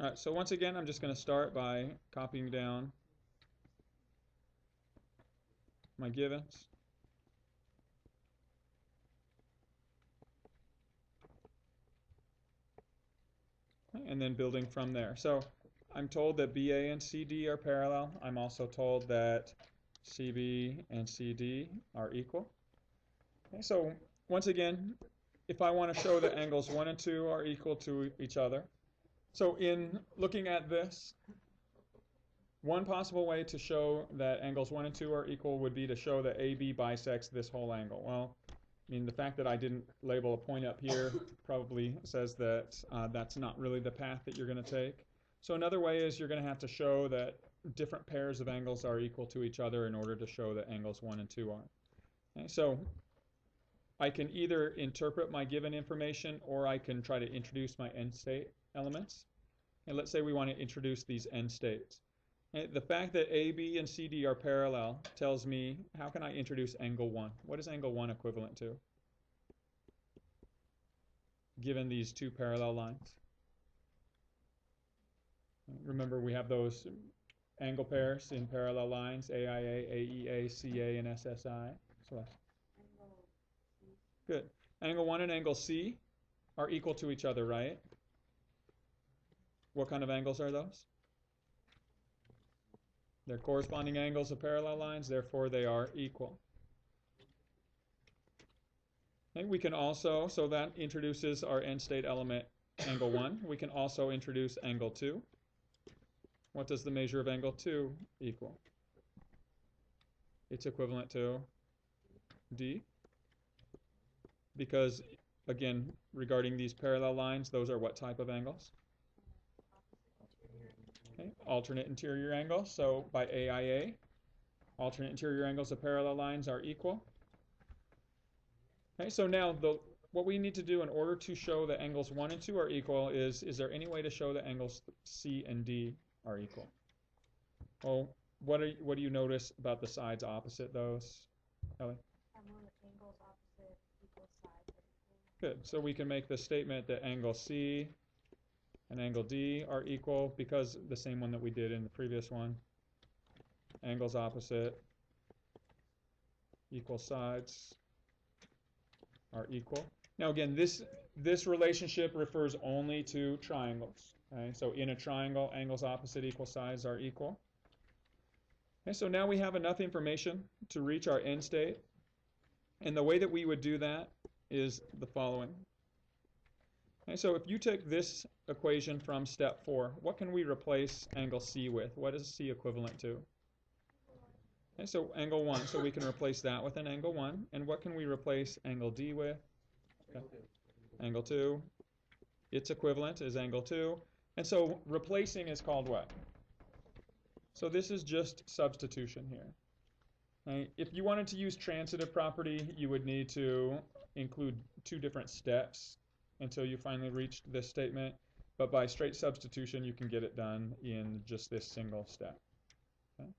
All right, so once again, I'm just going to start by copying down my givens. And then building from there. So I'm told that BA and CD are parallel. I'm also told that CB and CD are equal. Okay, so once again, if I want to show that angles 1 and 2 are equal to each other, so in looking at this, one possible way to show that angles 1 and 2 are equal would be to show that AB bisects this whole angle. Well, I mean, the fact that I didn't label a point up here probably says that that's not really the path that you're going to take. So another way is you're going to have to show that different pairs of angles are equal to each other in order to show that angles 1 and 2 are. Okay, so I can either interpret my given information or I can try to introduce my end state elements. And let's say we want to introduce these end states. The fact that AB and CD are parallel tells me, how can I introduce angle 1? What is angle 1 equivalent to, given these two parallel lines? Remember, we have those angle pairs in parallel lines, AIA, AEA, CA, and SSI. So, good. Angle 1 and angle C are equal to each other, right? What kind of angles are those? They're corresponding angles of parallel lines, therefore they are equal. And we can also, so that introduces our end state element angle 1. We can also introduce angle 2. What does the measure of angle 2 equal? It's equivalent to D. Because, again, regarding these parallel lines, those are what type of angles? Okay, alternate interior angles. So by AIA, alternate interior angles of parallel lines are equal. Okay, so now what we need to do in order to show that angles 1 and 2 are equal is there any way to show that angles C and D are equal? Well, what do you notice about the sides opposite those, Ellie? Angles opposite equal sides are equal. Good. So we can make the statement that angle C and angle D are equal because the same one that we did in the previous one. Angles opposite equal sides are equal. Now again, this relationship refers only to triangles. Okay? So in a triangle, angles opposite equal sides are equal. Okay, so now we have enough information to reach our end state. And the way that we would do that is the following. Okay, so if you take this equation from step 4, what can we replace angle C with? What is C equivalent to? Okay, so angle 1, so we can replace that with an angle 1. And what can we replace angle D with? Okay. Angle 2. Its equivalent is angle 2. And so replacing is called what? So this is just substitution here. Right? If you wanted to use transitive property, you would need to include 2 different steps until you finally reached this statement. But by straight substitution, you can get it done in just this single step. Okay?